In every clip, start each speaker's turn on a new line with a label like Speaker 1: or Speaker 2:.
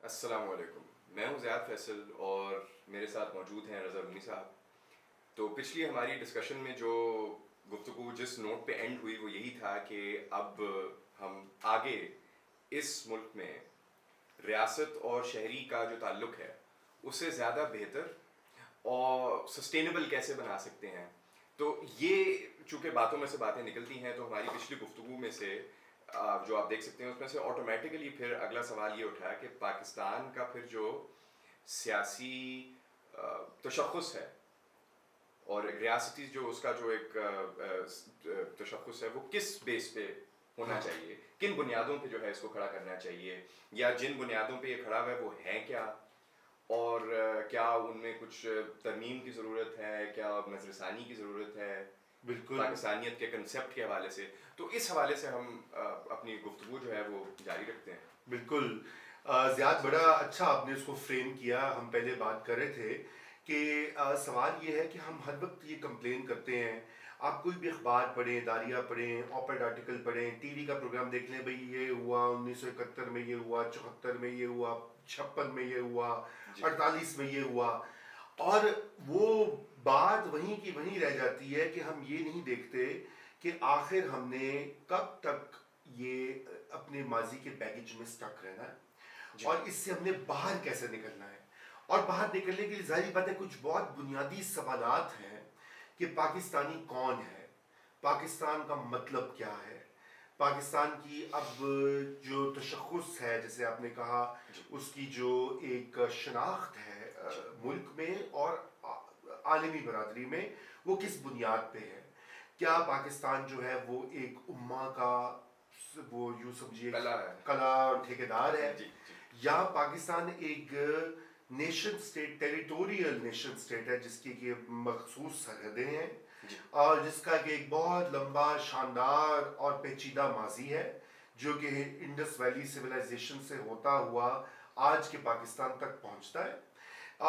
Speaker 1: السلام علیکم، میں ہوں زیاد فیصل اور میرے ساتھ موجود ہیں رضا رومی صاحب. تو پچھلی ہماری ڈسکشن میں جو گفتگو جس نوٹ پہ اینڈ ہوئی وہ یہی تھا کہ اب ہم آگے اس ملک میں ریاست اور شہری کا جو تعلق ہے اسے زیادہ بہتر اور سسٹینیبل کیسے بنا سکتے ہیں. تو یہ چونکہ باتوں میں سے باتیں نکلتی ہیں تو ہماری پچھلی گفتگو میں سے جو آپ دیکھ سکتے ہیں اس میں سے آٹومیٹکلی پھر اگلا سوال یہ اٹھا کہ پاکستان کا پھر جو سیاسی تشخص ہے اور ریاستی جو اس کا جو ایک تشخص ہے وہ کس بیس پہ ہونا چاہیے, کن بنیادوں پہ جو ہے اس کو کھڑا کرنا چاہیے, یا جن بنیادوں پہ یہ کھڑا ہوا ہے وہ ہیں کیا, اور کیا ان میں کچھ ترمیم کی ضرورت ہے, کیا نظر ثانی کی ضرورت ہے
Speaker 2: بالکل
Speaker 1: پاکستانیت کے کنسیپٹ کے حوالے سے. تو اس حوالے سے ہم اپنی گفتگو جو ہے وہ جاری رکھتے ہیں.
Speaker 2: بالکل زیاد بڑا اچھا آپ نے اس کو فریم کیا. ہم پہلے بات کر رہے تھے کہ سوال یہ ہے کہ ہم ہر وقت یہ کمپلین کرتے ہیں, آپ کوئی بھی اخبار پڑھیں, داریہ پڑھیں, آپڈ آرٹیکل پڑھیں, ٹی وی کا پروگرام دیکھ لیں, بھئی یہ ہوا 1971 میں, یہ ہوا 74 میں, یہ ہوا 56 میں, یہ ہوا 48 میں, یہ ہوا, اور وہ بات وہیں کی وہیں رہ جاتی ہے کہ ہم یہ نہیں دیکھتے کہ آخر ہم نے کب تک یہ اپنے ماضی کے بیگیج میں سٹک رہنا ہے اور اس سے ہم نے باہر کیسے نکلنا ہے. اور باہر نکلنے کے لیے ظاہری بات ہے کچھ بہت بنیادی سوالات ہیں کہ پاکستانی کون ہے, پاکستان کا مطلب کیا ہے, پاکستان کی اب جو تشخص ہے جیسے آپ نے کہا اس کی جو ایک شناخت ہے ملک میں اور عالمی برادری میں وہ کس بنیاد پہ ہے. کیا پاکستان جو ہے وہ ایک امہ کا وہ یوں سمجھیے کلا اور ٹھیکیدار ہے, یا پاکستان ایک nation state, territorial nation state ہے جس کی کہ مخصوص سرحدیں ہیں اور جس کا کہ ایک بہت لمبا شاندار اور پیچیدہ ماضی ہے جو کہ انڈس ویلی سویلائزیشن سے ہوتا ہوا آج کے پاکستان تک پہنچتا ہے,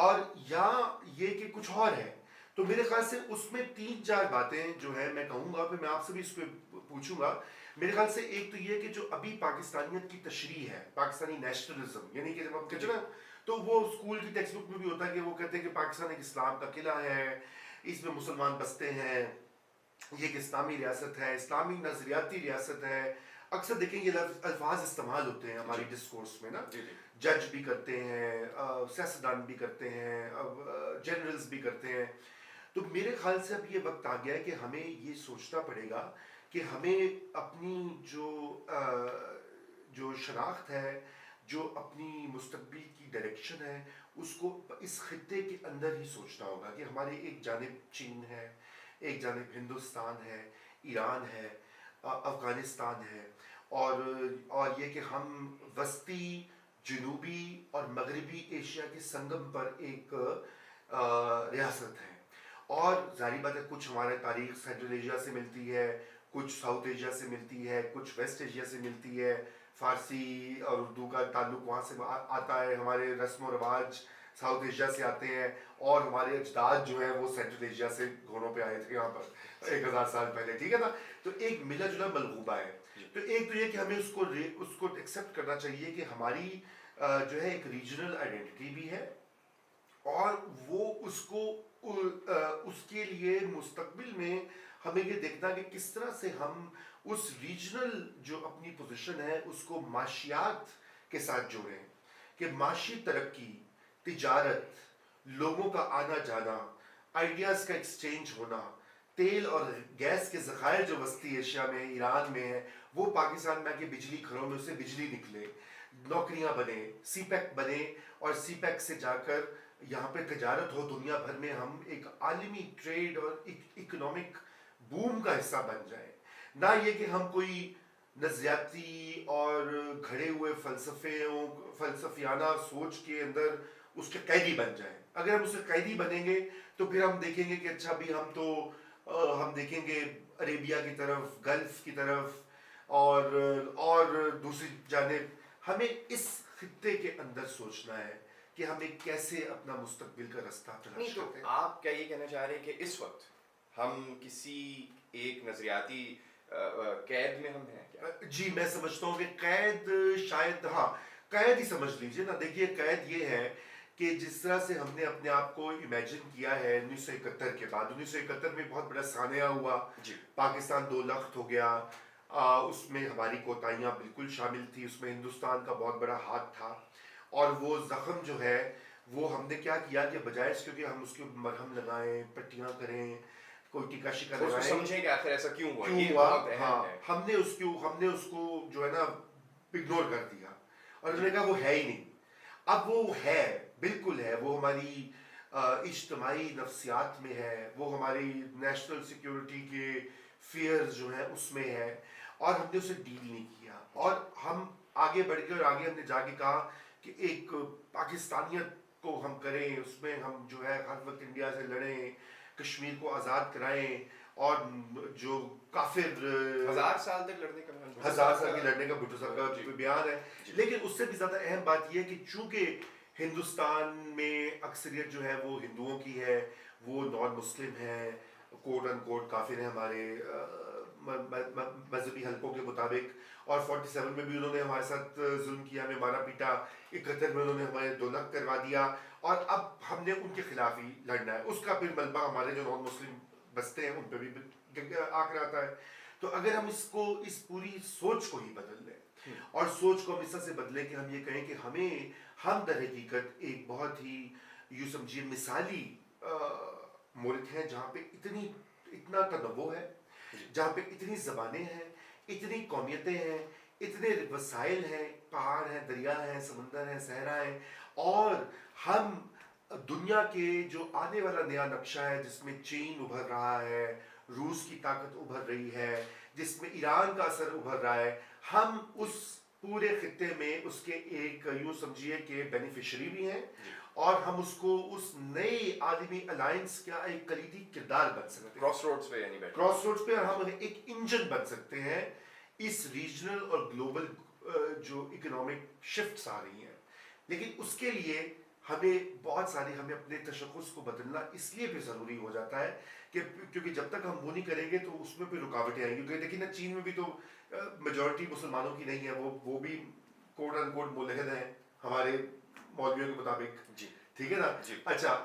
Speaker 2: اور یا یہ کہ کچھ اور ہے. تو میرے خیال سے اس میں 3-4 باتیں جو ہیں میں کہوں گا, پھر میں آپ سے بھی اس پہ پوچھوں گا. میرے خیال سے ایک تو یہ کہ جو ابھی پاکستانیت کی تشریح ہے, پاکستانی نیشنلزم, یعنی کہ جب ہم کہتے ہیں نا تو وہ اسکول کی ٹیکسٹ بک میں بھی ہوتا ہے کہ وہ کہتے ہیں کہ پاکستان ایک اسلام کا قلعہ ہے, اس میں مسلمان بستے ہیں, یہ ایک اسلامی ریاست ہے, اسلامی نظریاتی ریاست ہے. اکثر دیکھیں یہ الفاظ استعمال ہوتے ہیں ہماری ڈسکورس میں نا, جج بھی کرتے ہیں, سیاستدان بھی کرتے ہیں, جنرلز بھی کرتے ہیں. تو میرے خیال سے اب یہ وقت آ گیا ہے کہ ہمیں یہ سوچنا پڑے گا کہ ہمیں اپنی جو شناخت ہے, جو اپنی مستقبل کی ڈائریکشن ہے, اس کو اس خطے کے اندر ہی سوچنا ہوگا کہ ہمارے ایک جانب چین ہے, ایک جانب ہندوستان ہے, ایران ہے, افغانستان ہے, اور یہ کہ ہم وسطی, جنوبی اور مغربی ایشیا کے سنگم پر ایک ریاست ہے. اور ظاہری بات ہے کچھ ہمارے تاریخ سینٹرل ایشیا سے ملتی ہے, کچھ ساؤتھ ایشیا سے ملتی ہے, کچھ ویسٹ ایشیا سے ملتی ہے, فارسی اور اردو کا تعلق وہاں سے آتا ہے, ہمارے رسم و رواج ساؤتھ ایشیا سے آتے ہیں, اور ہمارے اجداد جو ہیں وہ سینٹرل ایشیا سے گھوڑوں پہ آئے تھے یہاں پر 1000 سال پہلے, ٹھیک ہے نا. تو ایک ملا جلا ملغوبہ ہے. تو ایک تو یہ کہ ہمیں اس کو ایکسیپٹ کرنا چاہیے کہ ہماری جو ہے ایک ریجنل آئیڈینٹی بھی ہے, اور وہ اس کے لیے مستقبل میں ہمیں یہ دیکھنا کہ کس طرح سے ہم اس ریجنل جو اپنی پوزیشن ہے اس کو معاشیات کے ساتھ جوڑیں, کہ معاشی ترقی, تجارت, لوگوں کا آنا جانا, آئیڈیاز کا ایکسچینج ہونا, تیل اور گیس کے ذخائر جو وسطی ایشیا میں, ایران میں ہے, وہ پاکستان میں آ کے بجلی گھروں میں اسے بجلی نکلے, نوکریاں بنے, سی پیک بنے, اور سی پیک سے جا کر یہاں پہ تجارت ہو, دنیا بھر میں ہم ایک عالمی ٹریڈ اور اکنامک بوم کا حصہ بن جائیں. نہ یہ کہ ہم کوئی نظریاتی اور گھڑے ہوئے فلسفیانہ سوچ کے اندر اس کے قیدی بن جائیں. اگر ہم اس کے قیدی بنیں گے تو پھر ہم دیکھیں گے کہ اچھا بھی ہم دیکھیں گے عربیہ کی طرف, گلف کی طرف, اور دوسری جانب ہمیں اس خطے کے اندر سوچنا ہے کہ ہمیں کیسے اپنا مستقبل کا رستہ تلاش کرتے ہیں.
Speaker 1: آپ کیا یہ کہنا چاہ رہے ہیں کہ اس وقت ہم کسی ایک نظریاتی قید میں ہم ہیں کیا؟
Speaker 2: جی میں سمجھتا ہوں کہ قید شاید, ہاں قید ہی سمجھ لیجیے نا. دیکھیے قید یہ ہے کہ جس طرح سے ہم نے اپنے آپ کو امیجن کیا ہے 1971 کے بعد. 1971 میں بہت بڑا سانحہ ہوا, پاکستان دو لخت ہو گیا. اس میں ہماری کوتاہیاں بالکل شامل تھی, اس میں ہندوستان کا بہت بڑا ہاتھ تھا. اور وہ زخم جو ہے وہ ہم نے کیا کیا کہ بجائے اس کے ہم اس کے مرہم لگائیں, پٹیاں کریں, کوئی ٹیکا شکا لگائیں,
Speaker 1: سمجھیں کہ آخر ایسا کیوں ہوا,
Speaker 2: کیوں ہوا. ہاں, ہم نے اس کو جو ہے نا اگنور کر دیا اور ہم نے کہا وہ ہے ہی نہیں. اب وہ ہے, بالکل ہے, وہ ہماری اجتماعی نفسیات میں ہے, وہ ہماری نیشنل سیکیورٹی کے فیئرز جو ہیں اس میں ہے, اور ہم نے اسے ڈیل نہیں کیا. اور ہم آگے بڑھ گئے, اور آگے ہم نے جا کے کہا کہ ایک پاکستانیت کو ہم کریں, اس میں ہم جو ہے ہر وقت انڈیا سے لڑیں, کشمیر کو آزاد کرائیں, اور جو کافر
Speaker 1: 1000 سال تک لڑنے کا
Speaker 2: 1000 سال کے لڑنے کا بھٹو صاحب کا بیان ہے. لیکن اس سے بھی زیادہ اہم بات یہ ہے کہ چونکہ ہندوستان میں اکثریت جو ہے وہ ہندوؤں کی ہے, وہ نان مسلم ہیں, کوٹ ان کوٹ کافر ہیں ہمارے مذہبی حلقوں کے مطابق, اور 47 میں بھی انہوں نے ہمارے ساتھ ظلم کیا, ہمیں مارا پیٹا, 71 میں انہوں نے ہمارے 2 لاکھ کروا دیا, اور اب ہم نے ان کے خلاف ہی لڑنا ہے. اس کا پھر ملبہ ہمارے جو نان مسلم بستے ہیں ان پہ بھی آ کر آتا ہے. تو اگر ہم اس پوری سوچ کو ہی بدل لیں, اور سوچ کو ہم اس طرح سے بدلیں کہ ہم یہ کہیں کہ ہم در حقیقت ایک بہت ہی یوں سمجھیے مثالی ملک ہیں جہاں پہ اتنا تنوع ہے, جہاں پہ اتنی زبانیں ہیں, اتنی قومیتیں ہیں, اتنے وسائل ہیں, پہاڑ ہیں, دریا ہیں, سمندر ہیں, صحرا ہیں, اور ہم دنیا کے جو آنے والا نیا نقشہ ہے جس میں چین ابھر رہا ہے, روس کی طاقت ابھر رہی ہے, جس میں ایران کا اثر ابھر رہا ہے, ہم اس پورے خطے میں اس کے ایک یوں سمجھیے کہ بینیفیشری بھی ہیں, اور ہم اس کو اس نئے عالمی الائنس کا ایک کلیدی کردار بن سکتے ہیں, کراس روڈز پہ ہم ایک انجن بن سکتے ہیں اس ریجنل اور گلوبل جو اکنامک شفٹس آ رہی ہیں. لیکن اس کے لیے ہمیں اپنے تشخص کو بدلنا اس لیے بھی ضروری ہو جاتا ہے کہ کیونکہ جب تک ہم وہ نہیں کریں گے تو اس میں پھر رکاوٹیں آئیں گی. کیونکہ دیکھیں نا, چین میں بھی تو میجورٹی مسلمانوں کی نہیں ہے, وہ بھی کوٹ ان کوٹ ملحد ہیں ہمارے مولویوں کے مطابق, ٹھیک ہے نا. اچھا,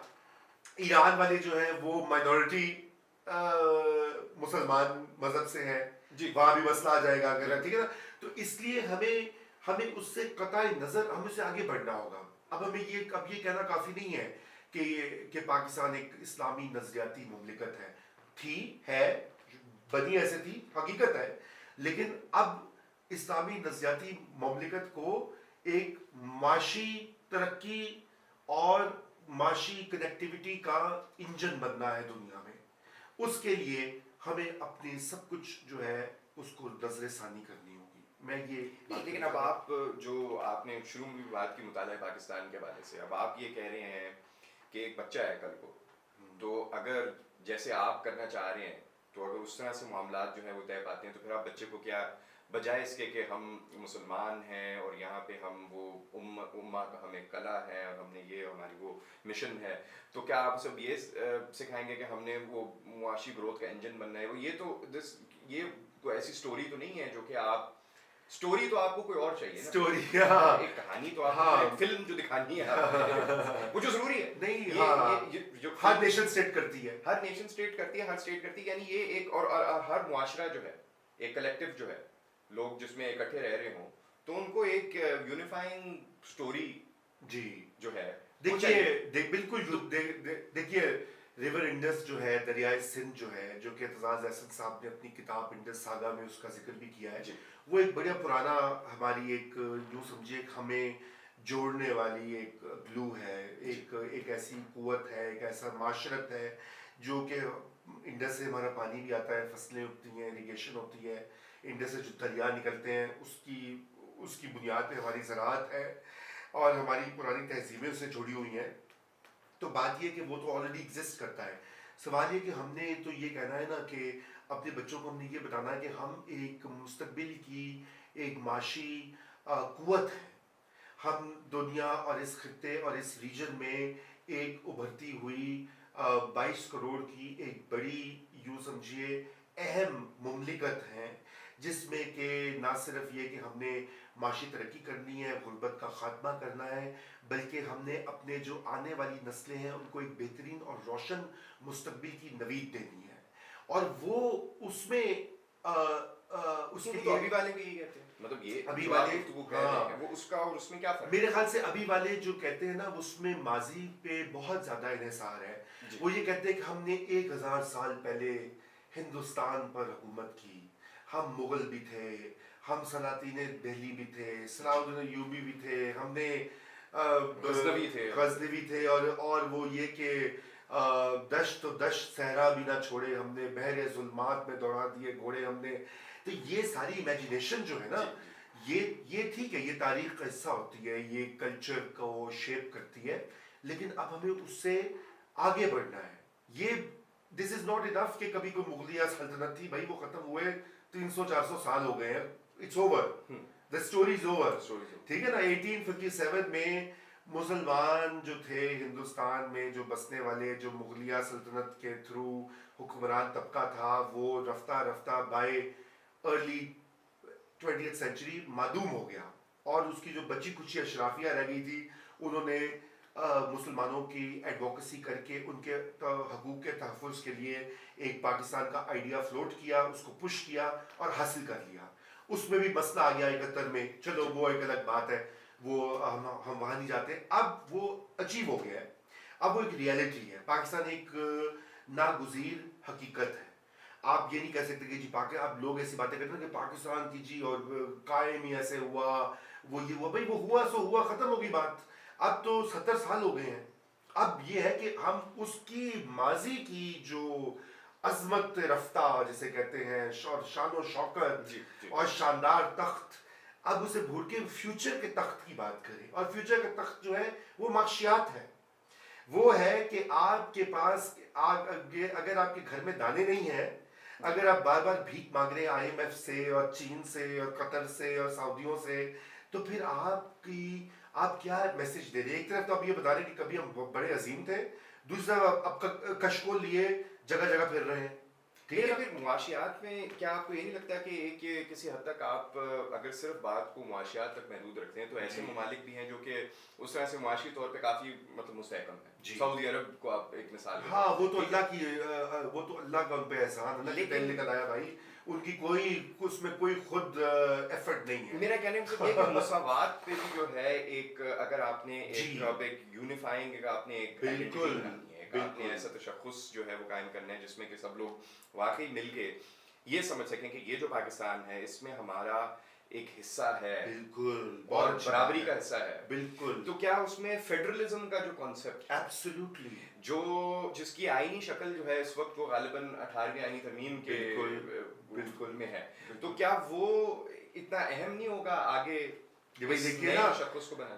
Speaker 2: ایران والے جو ہیں وہ مائنورٹی مسلمان مذہب سے ہیں, وہاں بھی مسئلہ آ جائے گا اگر, ٹھیک ہے نا. تو اس لیے ہمیں اس سے قطع نظر ہمیں سے آگے بڑھنا ہوگا. اب یہ کہنا کافی نہیں ہے کہ پاکستان ایک اسلامی نظریاتی مملکت ہے, بنی ایسے تھی, حقیقت ہے, لیکن اب اسلامی نظریاتی مملکت کو ایک معاشی ترقی اور معاشی کنیکٹیوٹی کا انجن بننا ہے دنیا میں. اس کے لیے ہمیں اپنی سب کچھ جو ہے اس کو نظر ثانی کرنی ہوگی. میں یہ
Speaker 1: لیکن اب آپ نے شروع میں بھی بات کی مطالعہ پاکستان کے حوالے سے, اب آپ یہ کہہ رہے ہیں کہ ایک بچہ ہے کل کو, تو اگر جیسے آپ کرنا چاہ رہے ہیں تو اگر اس طرح سے معاملات جو ہیں وہ طے پاتے ہیں, تو پھر آپ بچے کو کیا بجائے اس کے کہ ہم مسلمان ہیں اور یہاں پہ ہم وہ امہ کا ہمیں کلا ہے اور ہم نے یہ ہماری وہ مشن ہے, تو کیا آپ سب یہ سکھائیں گے کہ ہم نے وہ معاشی گروتھ کا انجن بننا ہے؟ یہ کوئی ایسی سٹوری تو نہیں ہے جو کہ سٹوری تو آپ کو کوئی اور چاہیے نا, ایک کہانی تو آپ کو فلم جو دکھانی ہے وہ جو ضروری ہے
Speaker 2: نہیں, ہر نیشن سٹیٹ کرتی ہے,
Speaker 1: ہر سٹیٹ کرتی ہے, یعنی یہ ایک اور ہر معاشرہ جو ہے ایک کلیکٹیو جو ہے, لوگ جس میں اکٹھے رہ رہے ہوں, تو ان کو ایک یونیفائنگ سٹوری جو ہے
Speaker 2: بالکل. دیکھیے ریور انڈس جو ہے, دریائے سندھ جو ہے, جو کہ اعتزاز احسن صاحب نے اپنی کتاب انڈس ساگا میں اس کا ذکر بھی کیا ہے, وہ ایک بڑا پرانا ہماری ایک یوں سمجھیے ہمیں جوڑنے والی ایک گلو ہے, ایک ایسی قوت ہے, ایک ایسا معاشرت ہے جو کہ انڈس سے ہمارا پانی بھی آتا ہے, فصلیں اگتی ہیں, اریگیشن ہوتی ہے, انڈس سے جو دریا نکلتے ہیں اس کی بنیاد پہ ہماری زراعت ہے, اور ہماری پرانی تہذیبیں اس سے جڑی ہوئی ہیں. تو بات یہ کہ وہ تو آلریڈی ایگزسٹ کرتا ہے. سوال یہ کہ ہم نے تو یہ کہنا ہے نا کہ اپنے بچوں کو ہم نے یہ بتانا ہے کہ ہم ایک مستقبل کی ایک معاشی قوت ہے, ہم دنیا اور اس خطے اور اس ریجن میں ایک ابھرتی ہوئی 22 کروڑ کی ایک بڑی یوں سمجھیے اہم مملکت ہیں, جس میں کہ نہ صرف یہ کہ ہم نے معاشی ترقی کرنی ہے، غربت کا خاتمہ کرنا ہے، بلکہ ہم نے اپنے جو آنے والی نسلیں ہیں ان کو ایک بہترین اور روشن مستقبل کی نوید دینی ہے. اور وہ اس میں اس کے
Speaker 1: تو ابھی والے بھی یہی کہتے ہیں، مطلب یہ
Speaker 2: ابھی
Speaker 1: جو
Speaker 2: والے
Speaker 1: آپ گفتگو کہہ رہے ہیں وہ اس کا اور اس میں کیا فرق ہے؟
Speaker 2: میرے خیال سے ابھی والے جو کہتے ہیں نا اس میں ماضی پہ بہت زیادہ انحصار ہے. وہ یہ کہتے ہیں کہ ہم نے 1000 سال پہلے ہندوستان پر حکومت کی، ہم مغل بھی تھے، ہم سلاطین دہلی بھی تھے، صلاح الدین ایوبی بھی تھے، ہم نے غزنوی تھے، اور وہ یہ کہ دشت و دشت صحرا بھی نہ چھوڑے ہم نے، بحر ظلمات میں دوڑا دیے گھوڑے ہم نے. تو یہ ساری امیجنیشن جو ہے نا یہ ٹھیک ہے، یہ تاریخ کا حصہ ہوتی ہے، یہ کلچر کو شیپ کرتی ہے، لیکن اب ہمیں اس سے آگے بڑھنا ہے. یہ دس از ناٹ انف کہ کبھی کوئی مغلیہ سلطنت تھی، بھائی وہ ختم ہوئے 300-400 سال ہو گئے ہیں، it's over, the story is over. ٹھیک ہے نا. 1857 میں مسلمان جو تھے ہندوستان میں جو بسنے والے، جو مغلیہ سلطنت کے تھرو حکمران طبقہ تھا، وہ رفتہ رفتہ بائی ارلی 20th سینچری معدوم ہو گیا، اور اس کی جو بچی کچھ اشرافیہ رہ گئی تھی انہوں نے مسلمانوں کی ایڈوکیسی کر کے ان کے حقوق کے تحفظ کے لیے ایک پاکستان کا آئیڈیا فلوٹ کیا، اس کو پش کیا اور حاصل کر لیا. اس میں بھی مسئلہ آ گیا 71 میں، چلو وہ ایک الگ بات ہے، وہ ہم وہاں نہیں جاتے. اب وہ اچیو ہو گیا ہے، اب وہ ایک ریئلٹی ہے. پاکستان ایک ناگزیر حقیقت ہے. آپ یہ نہیں کہہ سکتے کہ جی اب لوگ ایسی باتیں کرتے ہیں کہ پاکستان کی جی اور قائم ہی ایسے ہوا، وہ یہ ہوا. بھائی وہ ہوا سو ہوا، ختم ہوگی بات. اب تو 70 سال ہو گئے ہیں. اب یہ ہے کہ ہم اس کی ماضی کی جو عظمت رفتہ جسے کہتے ہیں، شان و شوکت اور شاندار تخت، اب اسے بھول کے فیوچر کے تخت کی بات کریں. اور فیوچر کا تخت جو ہے وہ معاشیات ہے. وہ ہے کہ آپ کے پاس اگر آپ کے گھر میں دانے نہیں ہیں، اگر آپ بار بار بھیک مانگ رہے ہیں IMF سے اور چین سے اور قطر سے اور سعودیوں سے، تو پھر آپ کیا میسج دے رہے ہیں؟ ایک طرف تو آپ یہ بتا رہے ہیں کہ کبھی ہم بڑے عظیم تھے، دوسری طرف اب کشکول لیے جگہ جگہ پھر رہے ہیں.
Speaker 1: ٹھیک ہے. پھر معاشیات میں کیا آپ کو یہ نہیں لگتا کہ کسی حد تک آپ اگر صرف بات کو معاشیات تک محدود رکھتے ہیں تو ایسے ممالک بھی ہیں جو کہ اس طرح سے معاشی طور پہ کافی مطلب مستحکم ہیں؟ سعودی عرب کو آپ ایک مثال دیں.
Speaker 2: ہاں وہ تو اللہ کا ان پہ احسان ہے کہ تیل نکل آیا بھائی، ان کی اس میں کوئی خود ایفرٹ نہیں ہے.
Speaker 1: میرا کہنے کا مطلب یہ کہ مساوات پہ بھی جو ہے ایک اگر آپ نے ایک یونیفائنگ آپ نے ایک آئیڈینٹی بنانی ہے، آپ نے ایسا تشخص جو ہے وہ قائم کرنا ہے جس میں کہ سب لوگ واقعی مل کے یہ سمجھ سکیں کہ یہ جو پاکستان ہے اس میں ہمارا ایک حصہ ہے،
Speaker 2: بالکل،
Speaker 1: اور برابری کا حصہ ہے.
Speaker 2: بالکل.
Speaker 1: تو کیا اس میں فیڈرلزم کا جو کانسیپٹ
Speaker 2: ایبسولوٹلی
Speaker 1: جس کی آئینی شکل جو ہے اس وقت وہ غالباً 18ویں آئینی ترمیم کے بالکل میں ہے، تو کیا وہ اتنا اہم نہیں ہوگا آگے
Speaker 2: دیکھیے نا،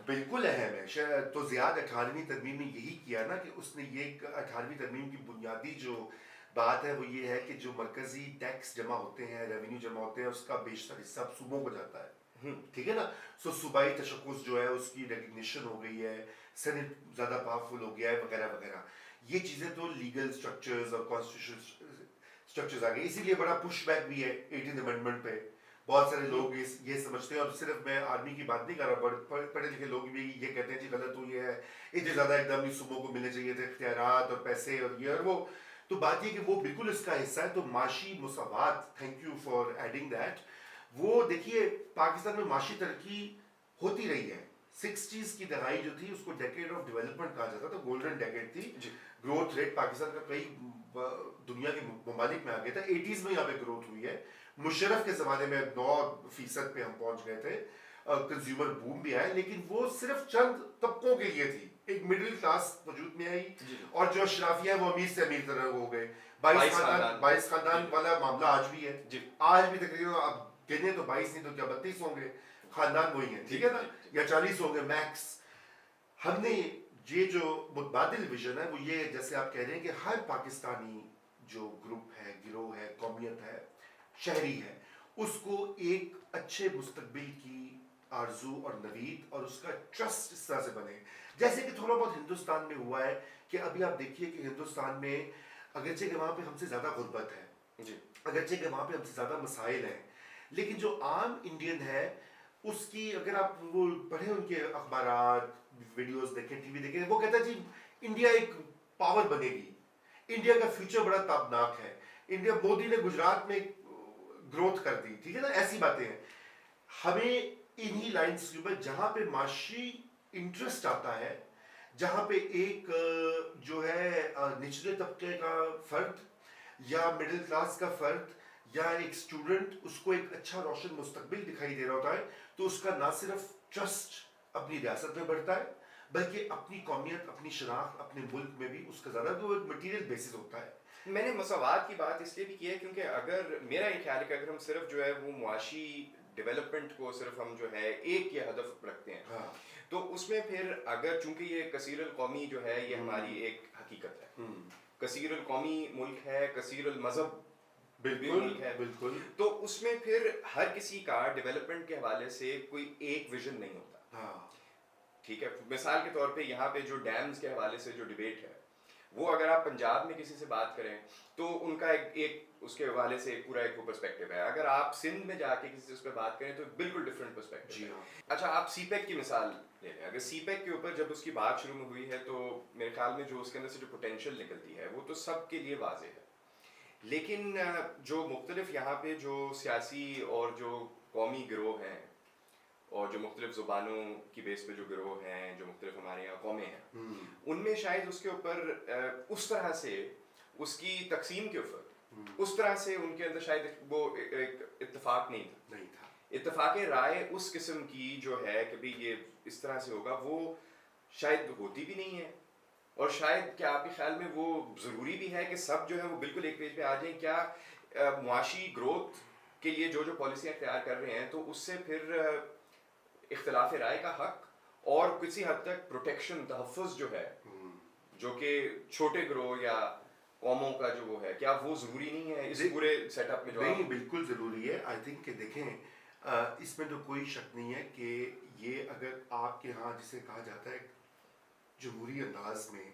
Speaker 2: بالکل اہم ہے. تو زیاد 18ویں ترمیم نے یہی کیا نا کہ اس نے یہ 18ویں ترمیم کی بنیادی جو بات ہے وہ یہ ہے کہ جو مرکزی ٹیکس جمع ہوتے ہیں، ریونیو جمع ہوتے ہیں، اس کا بیشتر حصہ صوبوں کو جاتا ہے. ٹھیک ہے نا. صوبائی تشخص جو ہے اس کی ریکگنیشن ہو گئی ہے، سینٹ زیادہ پاورفل ہو گیا ہے وغیرہ وغیرہ. یہ چیزیں تو لیگل سٹرکچرز اور کانسٹیٹیوشن سٹرکچرز آ گئے. اسی لیے بڑا پش بیک بھی ہے 18 امینڈمنٹ پہ. بہت سارے لوگ یہ سمجھتے ہیں، اور صرف میں آرمی کی بات نہیں کر رہا، پڑھے لکھے لوگ بھی یہ کہتے ہیں کہ غلط تو یہ ہے، اتنے زیادہ ایک دم صوبوں کو ملنے چاہیے تھے اختیارات اور پیسے اور یہ اور وہ. تو بات یہ کہ وہ بالکل اس کا حصہ ہے. تو معاشی مساوات، thank you for adding that. وہ دیکھیے پاکستان میں معاشی ترقی ہوتی رہی ہے. 60s کی دہائی جو تھی اس کو ڈیکیڈ آف ڈیولپمنٹ کہا جاتا تھا، گولڈن ڈیکیڈ تھی. گروتھ ریٹ پاکستان کا کئی دنیا کے ممالک میں آ گیا تھا. 80s میں یہاں پہ گروتھ ہوئی ہے. مشرف کے زمانے میں 9% پہ ہم پہنچ گئے تھے. کنزیومر بوم بھی آئے، لیکن وہ صرف چند طبقوں کے لیے تھی. ایک مڈل کلاس وجود میں آئی، اور جو اشرافیہ ہیں وہ امیر سے امیر طرح ہو گئے. 22 خاندان والا معاملہ آج بھی ہے. آج بھی تقریباً اب گنے تو 22 نہیں تو کیا 32 ہوں گے خاندان وہی ہیں. ٹھیک ہے نا، یا 40 ہوں گے میکس. ہم نے یہ جو متبادل ویژن ہے وہ یہ، جیسے آپ کہہ رہے ہیں کہ ہر پاکستانی جو گروپ ہے، گروہ ہے، قومیت ہے، شہری ہے، اس کو ایک اچھے مستقبل کی آرزو اور نوید اور اس کا ٹرسٹ اس طرح سے بنے. جیسے کہ تھوڑا بہت ہندوستان میں ہوا ہے کہ ابھی آپ دیکھیے کہ ہندوستان میں اگرچہ کہ وہاں پہ ہم سے زیادہ غربت ہے، اگرچہ کہ وہاں پہ ہم سے زیادہ مسائل ہیں، لیکن جو عام انڈین ہے اس کی اگر آپ وہ پڑھیں ان کے اخبارات ویڈیوز دیکھیں ٹی وی دیکھیں وہ کہتا ہے جی انڈیا ایک پاور بنے گی, انڈیا کا فیوچر بڑا تابناک ہے, انڈیا مودی نے گجرات میں گروتھ کر دی, ٹھیک ہے نا, ایسی باتیں ہیں. ہمیں انہی لائنز کے اوپر جہاں پہ معاشی انٹرسٹ آتا ہے, جہاں پہ ایک جو ہے نچلے طبقے کا فرد یا مڈل کلاس کا فرد یا ایک اسٹوڈنٹ اس کو ایک اچھا روشن مستقبل دکھائی دے رہا ہوتا ہے, تو اس کا نہ صرف ٹرسٹ اپنی ریاست میں بڑھتا ہے بلکہ اپنی قومیت, اپنی شناخت, اپنے ملک میں بھی اس کا زیادہ وہ ایک مٹیریل بیسس ہوتا ہے.
Speaker 1: میں نے مساوات کی بات اس لیے بھی کی ہے کیونکہ اگر میرا یہ خیال ہے کہ اگر ہم صرف جو ہے وہ معاشی ڈیولپمنٹ کو صرف ہم جو ہے ایک یہ ہدف رکھتے ہیں,
Speaker 2: ہاں
Speaker 1: تو اس میں پھر اگر چونکہ یہ کثیر القومی جو ہے یہ ہماری ایک حقیقت ہے, کثیر القومی ملک ہے, کثیر المذہب
Speaker 2: بالکل بالکل,
Speaker 1: تو اس میں پھر ہر کسی کا ڈیولپمنٹ کے حوالے سے کوئی ایک ویژن نہیں ہوتا.
Speaker 2: ہاں
Speaker 1: ٹھیک ہے, مثال کے طور پہ یہاں پہ جو ڈیمز کے حوالے سے جو ڈیبیٹ ہے وہ اگر آپ پنجاب میں کسی سے بات کریں تو ان کا ایک اس کے حوالے سے پورا ایک پرسپیکٹیو ہے, اگر آپ سندھ میں جا کے کسی سے اس پہ بات کریں تو بالکل ڈفرینٹ پرسپیکٹیو ہے. اچھا آپ سی پیک کی مثال لے لیں, اگر سی پیک کے اوپر جب اس کی بات شروع میں ہوئی ہے تو میرے خیال میں جو اس کے اندر سے جو پوٹینشیل نکلتی ہے وہ تو سب کے لیے واضح ہے, لیکن جو مختلف یہاں پہ جو سیاسی اور جو قومی گروہ ہیں اور جو مختلف زبانوں کی بیس پہ جو گروہ ہیں, جو مختلف ہمارے یہاں قومیں ہیں, ان میں شاید اس کے اوپر اس طرح سے اس کی تقسیم کے اوپر اس طرح سے ان کے اندر شاید وہ ایک اتفاق نہیں تھا. اتفاق رائے اس قسم کی جو ہے کہ بھی یہ اس طرح سے ہوگا وہ شاید ہوتی بھی نہیں ہے, اور شاید کیا آپ کے خیال میں وہ ضروری بھی ہے کہ سب جو ہے وہ بالکل ایک پیج پہ آ جائیں؟ کیا معاشی گروتھ کے لیے جو پالیسیاں اختیار کر رہے ہیں تو اس سے پھر اختلاف رائے کا حق اور کسی حد تک پروٹیکشن, تحفظ جو ہے جو کہ چھوٹے گروہ یا قوموں کا جو وہ ہے, کیا وہ ضروری نہیں ہے اس پورے سیٹ اپ میں؟ جو
Speaker 2: نہیں, بالکل ضروری ہے. آئی تھنک کہ دیکھیں اس میں تو کوئی شک نہیں ہے کہ یہ اگر آپ کے ہاں جسے کہا جاتا ہے جمہوری انداز میں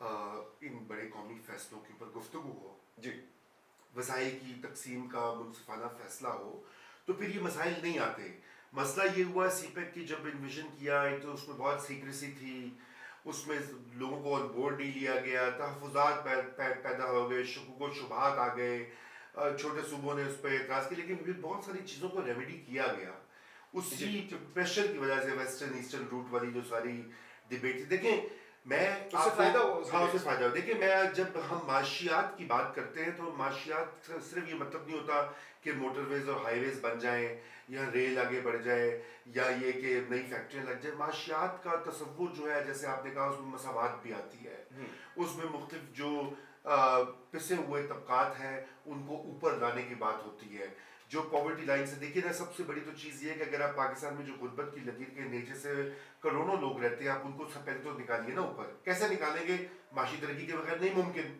Speaker 2: ان بڑے قومی فیصلوں کے اوپر گفتگو ہو,
Speaker 1: جی,
Speaker 2: وسائل کی تقسیم کا منصفانہ فیصلہ ہو, تو پھر یہ مسائل نہیں آتے. مسئلہ یہ ہوا سی پیک کی جب انویژن کیا تو اس میں بہت سیکریسی تھی, اس میں لوگوں کو آن بورڈ نہیں لیا گیا, تحفظات پیدا ہو گئے, شکوک و شبہات آ گئے, چھوٹے صوبوں نے اس پہ اعتراض کیا, لیکن پھر بہت ساری چیزوں کو ریمیڈی کیا گیا اسی پریشر کی وجہ سے. ویسٹرن ایسٹرن روٹ والی جو ساری ڈبیٹ تھی, دیکھیں میں
Speaker 1: اس سے فائدہ ہوا,
Speaker 2: اس سے فائدہ ہوا. دیکھیں میں جب ہم معاشیات کی بات کرتے ہیں تو معاشیات صرف یہ مطلب نہیں ہوتا کہ موٹر ویز اور ہائی ویز بن جائیں یا ریل آگے بڑھ جائے یا یہ کہ نئی فیکٹریاں لگ جائیں. معاشیات کا تصور جو ہے جیسے آپ نے کہا اس میں مساوات بھی آتی ہے, اس میں مختلف جو پسے ہوئے طبقات ہیں ان کو اوپر لانے کی بات ہوتی ہے. جو پاورٹی لائن سے دیکھیے نا, سب سے بڑی تو چیز یہ ہے کہ اگر آپ پاکستان میں جو غربت کی لکیر کے نیچے سے کروڑوں لوگ رہتے ہیں, آپ ان کو سب پہلے تو نکالیے نا اوپر. کیسے نکالیں گے؟ معاشی ترقی کے بغیر نہیں ممکن.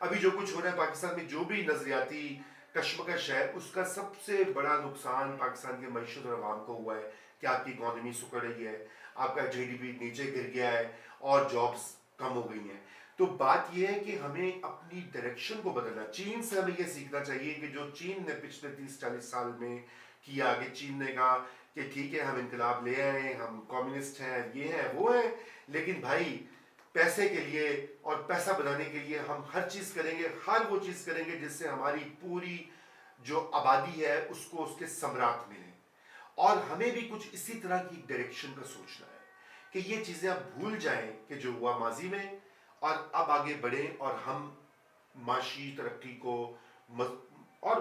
Speaker 2: ابھی جو کچھ ہو رہا ہے پاکستان میں, جو بھی نظریاتی کشمکش ہے, اس کا سب سے بڑا نقصان پاکستان کے معیشت اور عوام کو ہوا ہے کہ آپ کی اکانومی سکڑ رہی ہے, آپ کا جی ڈی پی نیچے گر گیا ہے اور جابس کم ہو گئی ہیں. تو بات یہ ہے کہ ہمیں اپنی ڈائریکشن کو بدلنا. چین سے ہمیں یہ سیکھنا چاہیے کہ جو چین نے پچھلے 30-40 سال میں کیا, کہ چین نے کہا کہ ٹھیک ہے ہم انقلاب لے آئے, ہم کمیونسٹ ہیں, یہ ہیں وہ ہیں, لیکن بھائی پیسے کے لیے اور پیسہ بنانے کے لیے ہم ہر چیز کریں گے, ہر وہ چیز کریں گے جس سے ہماری پوری جو آبادی ہے اس کو اس کے ثمرات ملیں. اور ہمیں بھی کچھ اسی طرح کی ڈائریکشن کا سوچنا ہے کہ یہ چیزیں اب بھول جائیں کہ جو ہوا ماضی میں, اور اب آگے بڑھیں اور ہم معاشی ترقی کو اور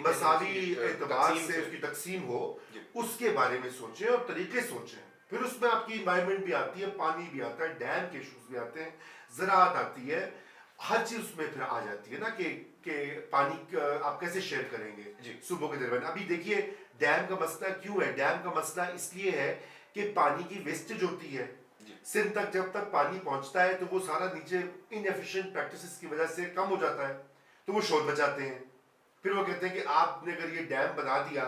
Speaker 2: مساوی اعتبار سے اس کی تقسیم ہو, اس کے بارے میں سوچیں اور طریقے سوچیں. پھر اس میں آپ کی انوائرمنٹ بھی آتی ہے, پانی بھی آتا ہے, ڈیم کے ایشوز بھی آتے ہیں, زراعت آتی ہے, ہر چیز اس میں پھر آ جاتی ہے نا کہ پانی آپ کیسے شیئر کریں گے صوبوں کے درمیان. ابھی دیکھیے ڈیم کا مسئلہ کیوں ہے؟ ڈیم کا مسئلہ اس لیے ہے کہ پانی کی ویسٹیج ہوتی ہے. سندھ تک جب تک پانی پہنچتا ہے تو وہ سارا نیچے ان ایفیشینٹ پریکٹسز کی وجہ سے کم ہو جاتا ہے, تو وہ شور بچاتے ہیں. پھر وہ کہتے ہیں کہ آپ نے اگر یہ ڈیم بنا دیا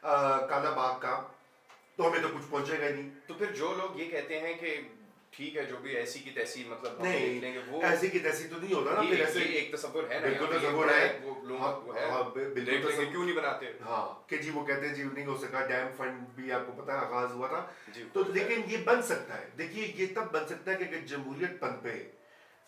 Speaker 2: کالا باغ کا تو ہمیں تو کچھ پہنچے گا نہیں.
Speaker 1: تو پھر جو لوگ یہ کہتے ہیں کہ ٹھیک ہے جو بھی ایسی کی تیسی مطلب ہم دیکھ
Speaker 2: نہیں
Speaker 1: لیں گے وہ
Speaker 2: ایسی کی تیسی تو نہیں ہوتا نا پھر ایسے
Speaker 1: ایک تصور ہے نا
Speaker 2: بالکل
Speaker 1: یہاں پہ،
Speaker 2: تصور ہے
Speaker 1: وہ لوگ ہے
Speaker 2: بالکل
Speaker 1: دیکھ لیں گے کیوں نہیں بناتے.
Speaker 2: ہاں کہ جی وہ کہتے ہیں جی نہیں ہو سکا، ڈیم فنڈ بھی آپ کو پتا ہے آغاز ہوا تھا
Speaker 1: جی
Speaker 2: تو، لیکن یہ بن سکتا ہے. دیکھیے یہ تب بن سکتا ہے کہ اگر جمہوریت پنپے،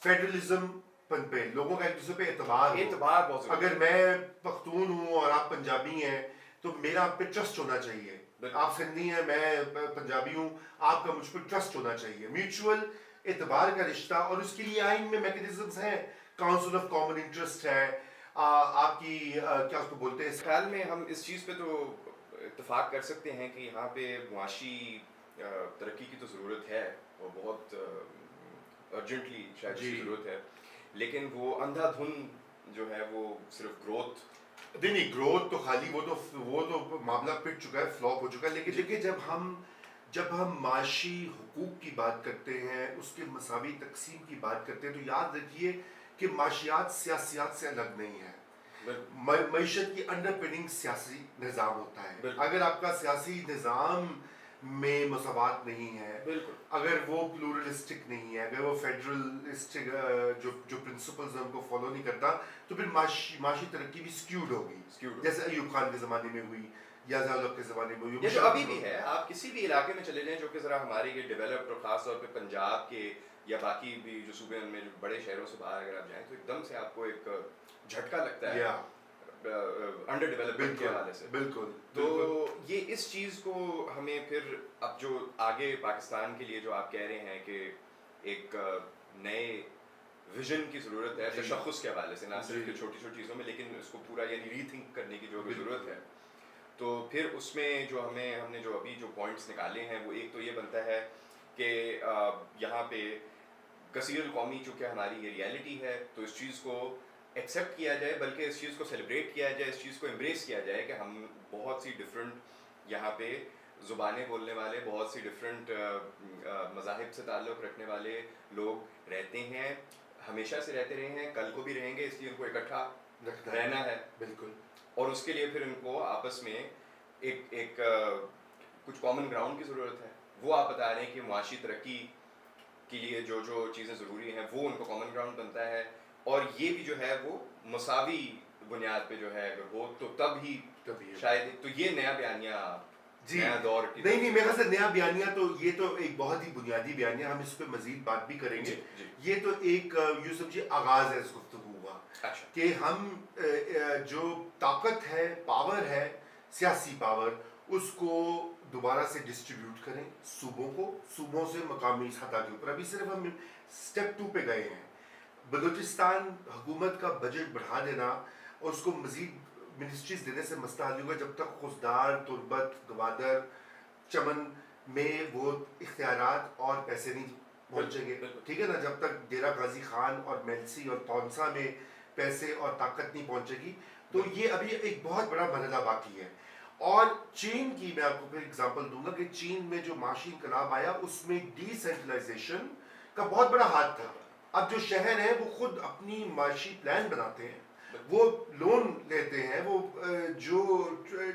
Speaker 2: فیڈرلزم پنپے، لوگوں کا ایک دوسرے پہ اعتبار
Speaker 1: بہت
Speaker 2: ہو. اگر میں پختون ہوں اور آپ پنجابی ہیں تو میرا آپ پہ ٹرسٹ ہونا چاہیے. آپ سندھی ہیں، میں پنجابی ہوں، آپ کا مجھ پہ ٹرسٹ ہونا چاہیے. میوچول اعتبار کا رشتہ، اور اس کے لیے آئین میں میکنزمز ہیں. کاؤنسل آف کامن انٹرسٹ ہے، آپ کی کیا اس کو بولتے ہیں.
Speaker 1: خیال میں ہم اس چیز پہ تو اتفاق کر سکتے ہیں کہ یہاں پہ معاشی ترقی کی تو ضرورت ہے اور بہت ارجنٹلی شاید اس کی ضرورت ہے، لیکن وہ اندھا دھن جو ہے وہ صرف گروتھ
Speaker 2: نہیں گروتھ تو خالی وہ تو معاملہ پٹ چکا ہے، فلاپ ہو چکا ہے. لیکن دیکھیے جب ہم معاشی حقوق کی بات کرتے ہیں، اس کے مساوی تقسیم کی بات کرتے ہیں، تو یاد رکھیے کہ معاشیات سیاسیات سے الگ نہیں ہے. معیشت کی انڈر پننگ سیاسی نظام ہوتا ہے. اگر آپ کا سیاسی نظام میں مساوات نہیں ہے، اگر وہ پلورلسٹک نہیں ہے، اگر وہ فیڈرلسٹک جو پرنسپلز ہیں ان کو فالو نہیں کرتا، تو پھر معاشی ترقی بھی سکیوڈ ہوگی، جیسے ایوب خان کے زمانے میں ہوئی یا ضیاء کے زمانے میں ہوئی.
Speaker 1: یہ جو ابھی بھی ہے، آپ کسی بھی علاقے میں چلے جائیں جو کہ ذرا ہمارے یہ ڈیولپڈ اور خاص طور پہ پنجاب کے یا باقی بھی جو صوبے ان میں جو بڑے شہروں سے باہر اگر آپ جائیں تو ایک دم سے آپ کو ایک جھٹکا لگتا ہے انڈر ڈیولپمنٹ کے حوالے سے.
Speaker 2: بالکل.
Speaker 1: تو یہ اس چیز کو ہمیں پھر اب جو آگے پاکستان کے لیے جو آپ کہہ رہے ہیں کہ ایک نئے ویژن کی ضرورت ہے تشخص کے حوالے سے، نہ صرف کہ چھوٹی چھوٹی چیزوں میں لیکن اس کو پورا یعنی ری تھنک کرنے کی جو ضرورت ہے. تو پھر اس میں جو ہم نے جو ابھی جو پوائنٹس نکالے ہیں وہ ایک تو یہ بنتا ہے کہ یہاں پہ کثیر القومی چونکہ ہماری یہ ریالٹی ہے تو اس چیز کو ایکسیپٹ کیا جائے، بلکہ اس چیز کو سیلیبریٹ کیا جائے، اس چیز کو امبریس کیا جائے کہ ہم بہت سی ڈفرینٹ یہاں پہ زبانیں بولنے والے، بہت سی ڈفرینٹ مذاہب سے تعلق رکھنے والے لوگ رہتے ہیں، ہمیشہ سے رہتے رہے ہیں، کل کو بھی رہیں گے، اس لیے ان کو اکٹھا رہنا ہے.
Speaker 2: بالکل.
Speaker 1: اور اس کے لیے پھر ان کو آپس میں ایک کچھ کامن گراؤنڈ کی ضرورت ہے. وہ آپ بتا رہے ہیں کہ معاشی ترقی کے لیے جو چیزیں ضروری ہیں وہ ان کو کامن گراؤنڈ بنتا ہے، اور یہ بھی جو ہے وہ مساوی بنیاد پہ جو ہے اگر ہو تو تب ہی شاید. تو یہ نیا بیانیہ نیا دور کی
Speaker 2: نہیں میرے خیال سے نیا بیانیہ تو یہ تو ایک بہت ہی بنیادی بیانیہ، ہم اس پہ مزید بات بھی کریں گے. یہ تو ایک یوں سمجھیے آغاز ہے اس گفتگو کا کہ ہم جو طاقت ہے، پاور ہے، سیاسی پاور، اس کو دوبارہ سے ڈسٹریبیوٹ کریں صوبوں سے مقامی سطح کے اوپر. ابھی صرف ہم سٹیپ 2 پہ گئے ہیں. بلوچستان حکومت کا بجٹ بڑھا دینا اور اس کو مزید منسٹریز دینے سے مسئلہ حل ہوگا جب تک خضدار، تربت، گوادر، چمن میں وہ اختیارات اور پیسے نہیں پہنچیں گے. ٹھیک ہے نا، جب تک ڈیرہ غازی خان اور میلسی اور تونسا میں پیسے اور طاقت نہیں پہنچے گی. تو یہ ابھی ایک بہت بڑا مرحلہ باقی ہے. اور چین کی میں آپ کو پھر اگزامپل دوں گا کہ چین میں جو معاشی انقلاب آیا اس میں ڈی سینٹرلائزیشن کا بہت بڑا ہاتھ تھا. اب جو شہر ہیں وہ خود اپنی معاشی پلان بناتے ہیں، وہ لون لیتے ہیں، وہ جو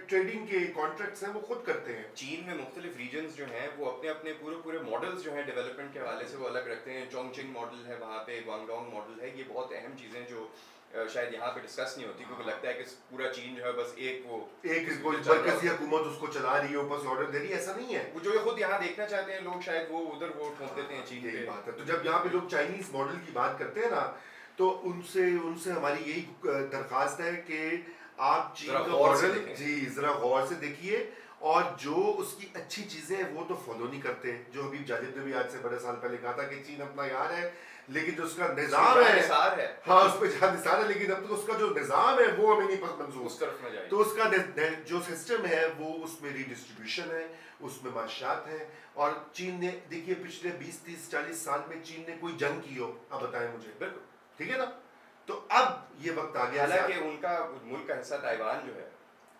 Speaker 2: ٹریڈنگ کے کانٹریکٹس ہیں وہ خود کرتے ہیں.
Speaker 1: چین میں مختلف ریجنز جو ہیں وہ اپنے اپنے پورے ماڈلز جو ہیں ڈیولپمنٹ کے حوالے سے وہ الگ رکھتے ہیں. چونگ چنگ ماڈل ہے وہاں پہ، گوانگڈونگ ماڈل ہے. یہ بہت اہم چیزیں جو شاید یہاں پہ ڈسکس نہیں ہوتی کیونکہ لگتا ہے کہ پورا چین جو ہے بس ایک
Speaker 2: مرکزی حکومت اس کو چلا رہی ہے، اوپر سے آرڈر دے رہی ہے. ایسا نہیں ہے.
Speaker 1: وہ جو خود یہاں دیکھنا چاہتے ہیں لوگ شاید وہ ادھر وہ ٹھونک دیتے ہیں چین پہ.
Speaker 2: یہی بات ہے. تو جب یہاں پہ لوگ چائنیز ماڈل کی بات کرتے ہیں نا تو ان سے ہماری یہی درخواست ہے کہ آپ چین کا ماڈل ذرا غور سے دیکھیے، اور جو اس کی اچھی چیزیں ہیں وہ تو فالو نہیں کرتے. جو حبیب جاجد نے بھی آج سے بڑے سال پہلے کہا تھا کہ چین اپنا یار ہے لیکن جو اس کا نظام ہے، ہاں اس پہ جہاں نثار ہے، لیکن اب تک اس کا جو نظام ہے وہ ہمیں نہیں منظور.
Speaker 1: اس طرف نہ جائے.
Speaker 2: تو اس کا جو سسٹم ہے وہ اس میں ری ڈسٹریبیوشن ہے، اس میں معاشیات ہیں. اور چین نے دیکھیے پچھلے 20 30 40 سال میں چین نے کوئی جنگ کی ہو اب بتائیں مجھے.
Speaker 1: بالکل
Speaker 2: ٹھیک ہے نا. تو اب یہ وقت آ گیا.
Speaker 1: حالانکہ ان کا ملک کا حصہ تائیوان جو ہے،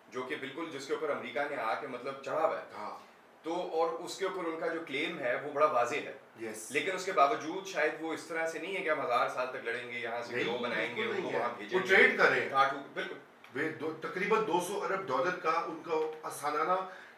Speaker 1: جو کہ بالکل جس کے اوپر امریکہ نے آ کے مطلب چڑھا ہوا ہے، تو اور اس کے اوپر ان کا جو کلیم ہے وہ بڑا واضح ہے. لیکن اس کے باوجود شاید وہ اس طرح سے نہیں ہے کہ ہم 1000 سال تک لڑیں گے، یہاں سے گروہ بنائیں گے، ان کو وہاں بھیجیں گے،
Speaker 2: وہ ٹریڈ کریں.
Speaker 1: بالکل
Speaker 2: تقریباً $200 ارب کا ان کا سالانہ